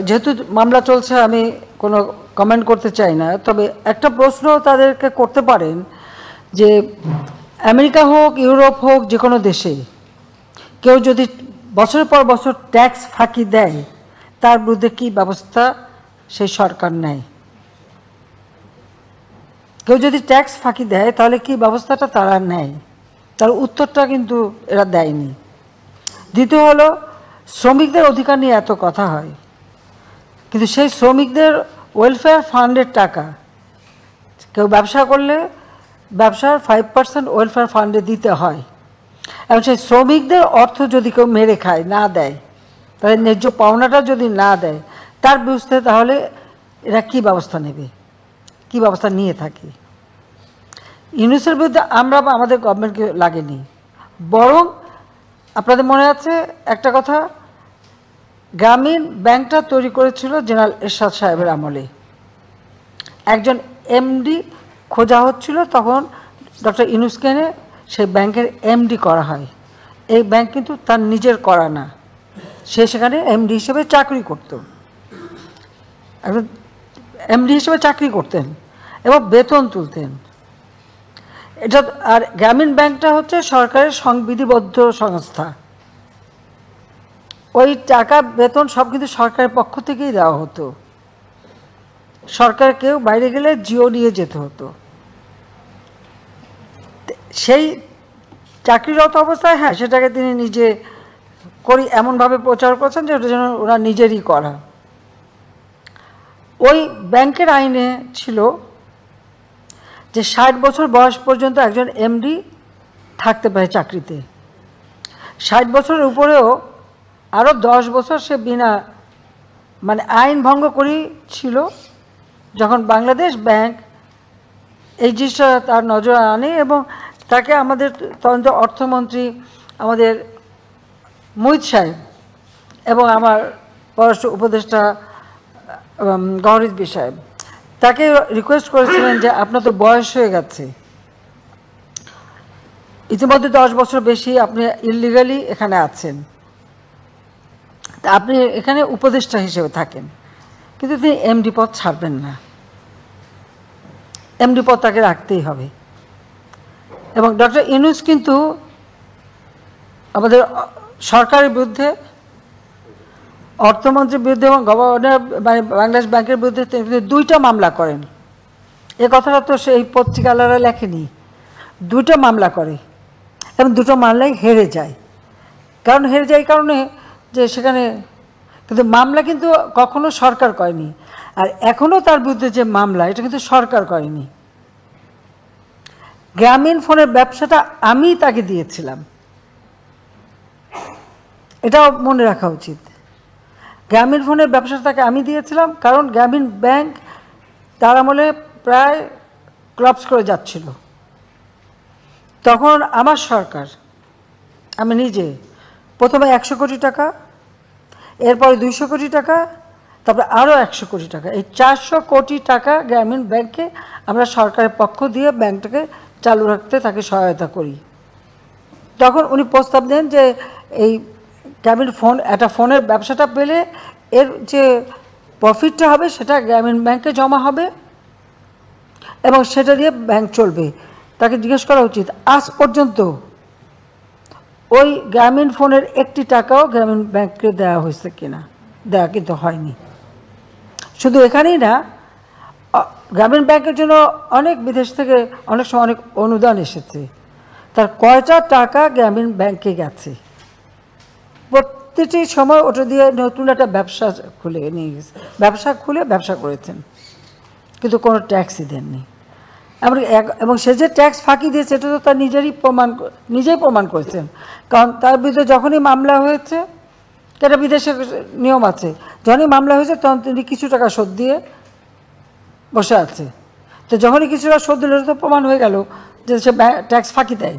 যেহেতু মামলা চলছে আমি কোনো কমেন্ট করতে চাই না, তবে একটা প্রশ্ন তাদেরকে করতে পারেন যে আমেরিকা হোক, ইউরোপ হোক, যে কোনো দেশে কেউ যদি বছরের পর বছর ট্যাক্স ফাঁকি দেয় তার বিরুদ্ধে কী ব্যবস্থা সেই সরকার নেয়? কেউ যদি ট্যাক্স ফাঁকি দেয় তাহলে কি ব্যবস্থাটা তারা নেয়? তার উত্তরটা কিন্তু এরা দেয়নি। দ্বিতীয় হলো, শ্রমিকদের অধিকার নিয়ে এত কথা হয়, কিন্তু সেই শ্রমিকদের ওয়েলফেয়ার ফান্ডের টাকা কেউ ব্যবসা করলে ব্যবসার 5% ওয়েলফেয়ার ফান্ডে দিতে হয়, এবং সেই শ্রমিকদের অর্থ যদি কেউ মেরে খায়, না দেয়, তাদের ন্যায্য পাওনাটা যদি না দেয় তার বিরুদ্ধে, তাহলে এরা কি ব্যবস্থা নেবে, কি ব্যবস্থা নিয়ে থাকে? ইউনুসের বিরুদ্ধে আমরা বা আমাদের গভর্নমেন্টকে লাগেনি, বরং আপনাদের মনে আছে একটা কথা, গ্রামীণ ব্যাংকটা তৈরি করেছিল জেনারেল এরশাদ সাহেবের আমলে। একজন এমডি খোঁজা হচ্ছিল, তখন ডক্টর ইউনুসকে এনে সেই ব্যাংকের এমডি করা হয়। এই ব্যাংক কিন্তু তার নিজের করা না, সে সেখানে এমডি হিসেবে চাকরি করত, একজন এমডি হিসেবে চাকরি করতেন এবং বেতন তুলতেন। এটা আর গ্রামীণ ব্যাংকটা হচ্ছে সরকারের সংবিধিবদ্ধ সংস্থা, ওই টাকা বেতন সব কিন্তু সরকারের পক্ষ থেকেই দেওয়া হতো। সরকার কেউ বাইরে গেলে জিও নিয়ে যেতে হতো। সেই চাকরিরত অবস্থায় হ্যাঁ সেটাকে তিনি নিজে করি এমনভাবে প্রচার করছেন যে ওটা যেন ওরা নিজেরই করা। ওই ব্যাংকের আইনে ছিল যে 60 বছর বয়স পর্যন্ত একজন এমডি থাকতে পারে চাকরিতে, 60 বছরের উপরেও আরও 10 বছর সে বিনা মানে আইন ভঙ্গ করেই ছিল। যখন বাংলাদেশ ব্যাংক এই জিনিসটা তার নজরে আনে এবং তাকে আমাদের তদন্ত অর্থমন্ত্রী আমাদের মুহিত সাহেব এবং আমার পররাষ্ট্র উপদেষ্টা গওহর রিজভী সাহেব তাকে রিকোয়েস্ট করেছিলেন যে আপনার তো বয়স হয়ে গেছে, ইতিমধ্যে 10 বছর বেশি আপনি ইললিগালি এখানে আছেন, তা আপনি এখানে উপদেষ্টা হিসেবে থাকেন, কিন্তু তিনি এমডি পদ ছাড়বেন না, এমডি পদ তাকে রাখতেই হবে। এবং ডক্টর ইউনুস কিন্তু আমাদের সরকারের বিরুদ্ধে, অর্থমন্ত্রীর বিরুদ্ধে এবং গভর্নর মানে বাংলাদেশ ব্যাংকের বিরুদ্ধে দুইটা মামলা করেন। এ কথাটা তো সেই পত্রিকালারা লেখেনি, দুইটা মামলা করে এবং দুটো মামলায় হেরে যায়। কারণ হেরে যায় এই কারণে যে সেখানে কিন্তু মামলা কিন্তু কখনো সরকার করেনি, আর এখনও তার বিরুদ্ধে যে মামলা এটা কিন্তু সরকার করেনি। গ্রামীণ ফোনের ব্যবসাটা আমি তাকে দিয়েছিলাম, এটাও মনে রাখা উচিত। গ্রামীণ ফোনের ব্যবসাটা তাকে আমি দিয়েছিলাম, কারণ গ্রামীণ ব্যাংক তার আমলে প্রায় ক্লাপস করে যাচ্ছিল। তখন আমার সরকার, আমি নিজে প্রথমে 100 কোটি টাকা, এরপরে 200 কোটি টাকা, তারপরে আরও 100 কোটি টাকা, এই 400 কোটি টাকা গ্রামীণ ব্যাংকে আমরা সরকারের পক্ষ দিয়ে ব্যাংকটাকে চালু রাখতে তাকে সহায়তা করি। তখন উনি প্রস্তাব দেন যে এই গ্রামীণ ফোন একটা ফোনের ব্যবসাটা পেলে এর যে প্রফিটটা হবে সেটা গ্রামীণ ব্যাংকে জমা হবে এবং সেটা দিয়ে ব্যাংক চলবে। তাকে জিজ্ঞেস করা উচিত আজ পর্যন্ত ওই গ্রামীণ ফোনের একটি টাকাও গ্রামীণ ব্যাংককে দেওয়া হয়েছে কিনা। দেওয়া কিন্তু হয়নি। শুধু এখানেই না, গ্রামীণ ব্যাংকের জন্য অনেক বিদেশ থেকে অনেক সময় অনেক অনুদান এসেছে, তার কয়টা টাকা গ্রামীণ ব্যাংকে গেছে, প্রতিটি সময় ওটা দিয়ে নতুন একটা ব্যবসা খুলে নিয়ে গেছে, ব্যবসা করেছেন, কিন্তু কোনো ট্যাক্সই দেননি। এবং সে যে ট্যাক্স ফাঁকি দিয়েছে এটা তো তার নিজেই প্রমাণ করেছেন। কারণ তার বিরুদ্ধে যখনই মামলা হয়েছে, এটা বিদেশের নিয়ম আছে, যখনই মামলা হয়েছে তখন তিনি কিছু টাকা শোধ দিয়ে বসে আছে। তো যখনই কিছু টাকা শোধ দিল তো প্রমাণ হয়ে গেল যে সে ট্যাক্স ফাঁকি দেয়।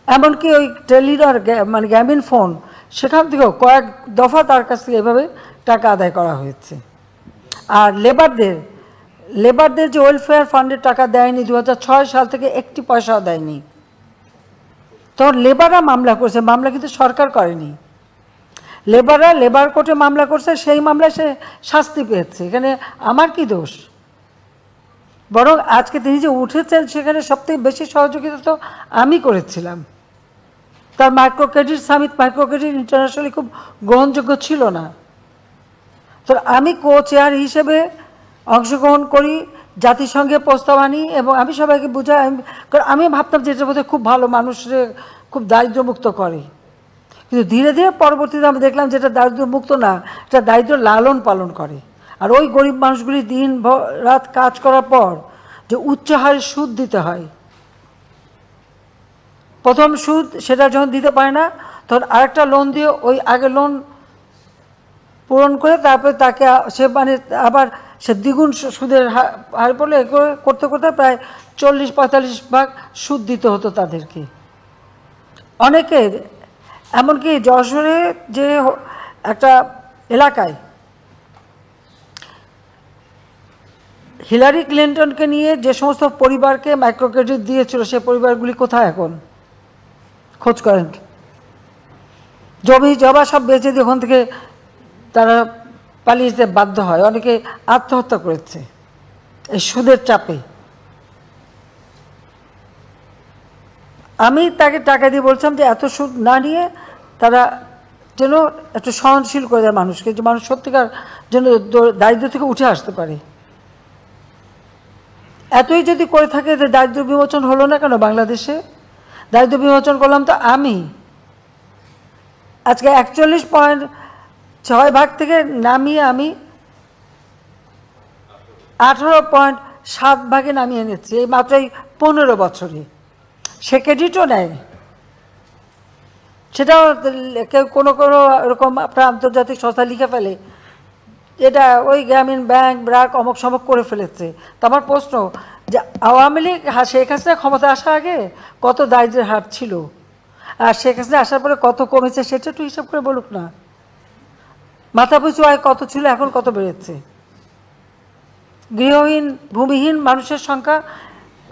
এমনকি ওই টেলিডার মানে গ্রামীণ ফোন, সেখান থেকেও কয়েক দফা তার কাছ থেকে এভাবে টাকা আদায় করা হয়েছে। আর লেবারদের যে ওয়েলফেয়ার ফান্ডের টাকা দেয়নি, 2006 সাল থেকে একটি পয়সাও দেয়নি। তখন লেবাররা মামলা করেছে, মামলা কিন্তু সরকার করেনি। লেবাররা লেবার কোর্টে মামলা করছে, সেই মামলায় সে শাস্তি পেয়েছে। এখানে আমার কি দোষ? বরং আজকে তিনি যে উঠেছেন সেখানে সবথেকে বেশি সহযোগিতা তো আমি করেছিলাম। তার micro credit summit, micro credit internationally খুব গ্রহণযোগ্য ছিল না। তো আমি কো চেয়ার হিসেবে অংশগ্রহণ করি, জাতিসংঘে প্রস্তাব আনি এবং আমি সবাইকে বুঝাই। কারণ আমি ভাবতাম যে এটার মধ্যে খুব ভালো, মানুষের খুব দারিদ্র্যমুক্ত করে। কিন্তু ধীরে ধীরে পরবর্তীতে আমি দেখলাম যে এটা দারিদ্র্যমুক্ত না, এটা দারিদ্র্য লালন পালন করে। আর ওই গরিব মানুষগুলি দিন রাত কাজ করার পর যে উচ্চ হারে সুদ দিতে হয়, প্রথম সুদ সেটা যখন দিতে পারে না তখন আরেকটা লোন দিয়ে ওই আগের লোন পূরণ করে তারপরে তাকে সে মানে আবার সে দ্বিগুণ সুদের হার পড়লে করতে করতে প্রায় 40-45 ভাগ সুদ দিতে হতো তাদেরকে। অনেকে এমনকি যশোরে যে একটা এলাকায় হিলারি ক্লিন্টনকে নিয়ে যে সমস্ত পরিবারকে মাইক্রো ক্রেডিট দিয়েছিল, সে পরিবারগুলি কোথায় এখন? খোঁজ করেন। জমি জবা সব বেঁচে দিয়ে ওখান থেকে তারা পালিয়ে যেতে বাধ্য হয়। অনেকে আত্মহত্যা করেছে এই সুদের চাপে। আমি তাকে টাকা দিয়ে বলছিলাম যে এত সুদ না নিয়ে তারা যেন একটু সহনশীল করে দেয় মানুষকে, যে মানুষ সত্যিকার যেন দারিদ্র থেকে উঠে আসতে পারে। এতই যদি করে থাকে যে দারিদ্র বিমোচন হলো না কেন বাংলাদেশে? দারিদ্র বিমোচন করলাম তো আমি। আজকে 41.6 ভাগ থেকে নামিয়ে আমি 18.7 ভাগে নামিয়ে এনেছি এই মাত্র এই 15 বছরে। সে ক্রেডিটও নেয়, সেটাও কেউ কোনো কোনো এরকম আপনার আন্তর্জাতিক সংস্থা লিখে ফেলে এটা ওই গ্রামীণ ব্যাংক ব্র্যাক অমক সমক করে ফেলেছে। তো আমার প্রশ্ন যে আওয়ামী লীগ শেখ হাসিনা ক্ষমতা আসার আগে কত দারিদ্র্যের হার ছিল, আর শেখ হাসিনা আসার পরে কত কমেছে সেটা একটু হিসাব করে বলুক না। মাথাপিছু আয় কত ছিল, এখন কত বেড়েছে? গৃহহীন ভূমিহীন মানুষের সংখ্যা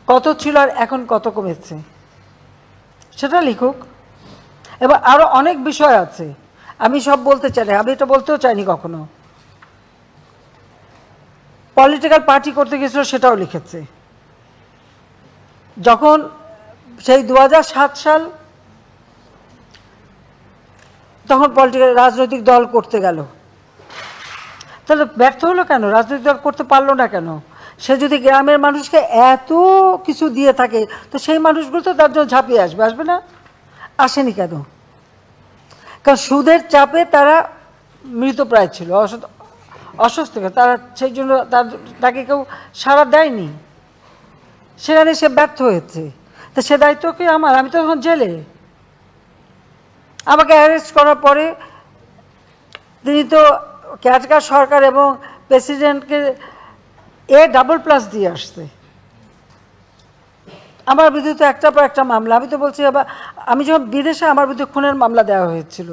কত ছিল আর এখন কত কমেছে, সেটা লিখুক। এবার আরো অনেক বিষয় আছে, আমি সব বলতে চাই না, আমি এটা বলতেও চাইনি কখনো। পলিটিক্যাল পার্টি করতে গেছিল সেটাও লিখেছে। যখন সেই 2007 সাল তখন পলিটিক্যাল রাজনৈতিক দল করতে গেল, তাহলে ব্যর্থ হলো কেন? রাজনৈতিক দল করতে পারলো না কেন? সে যদি গ্রামের মানুষকে এত কিছু দিয়ে থাকে তো সেই মানুষগুলো তো তার জন্য ঝাঁপিয়ে আসবে, আসবে না? আসেনি কেন? কারণ সুদের চাপে তারা মৃতপ্রায় ছিল, অসুস্থ, তারা সেই জন্য তাকে কেউ সাড়া দেয়নি, সেখানে সে ব্যর্থ হয়েছে। তো সে দায়িত্ব কি আমার? আমি তো তখন জেলে। আমাকে অ্যারেস্ট করার পরে তিনি তো কেয়ারটেকার সরকার এবং প্রেসিডেন্টকে A++ দিয়ে আসছে। আমার বিরুদ্ধে তো একটার পর একটা মামলা। আমি তো বলছি আবার, আমি যখন বিদেশে আমার বিরুদ্ধে খুনের মামলা দেওয়া হয়েছিল,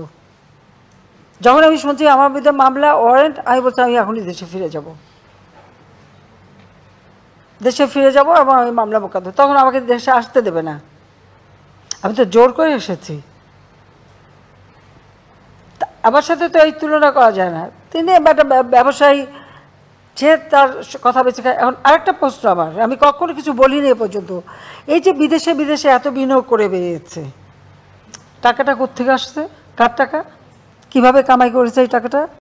যখন আমি শুনছি আমার বিরুদ্ধে মামলা ওয়ারেন্ট, আমি বলছি আমি এখনই দেশে ফিরে যাব, দেশে ফিরে যাব এবং আমি মামলা মোকদ্দমা, তখন আমাকে দেশে আসতে দেবে না। আমি তো জোর করে এসেছি। আমার সাথে তো এই তুলনা করা যায় না। তিনি একটা ব্যবসায়ী, যে তার কথা বেঁচে খায়। এখন আরেকটা প্রশ্ন আমার, আমি কখনো কিছু বলিনি এ পর্যন্ত, এই যে বিদেশে বিদেশে এত বিনিয়োগ করে বেরিয়েছে, টাকাটা কোত্থেকে আসছে? কার টাকা? কিভাবে কামাই করেছে এই টাকাটা?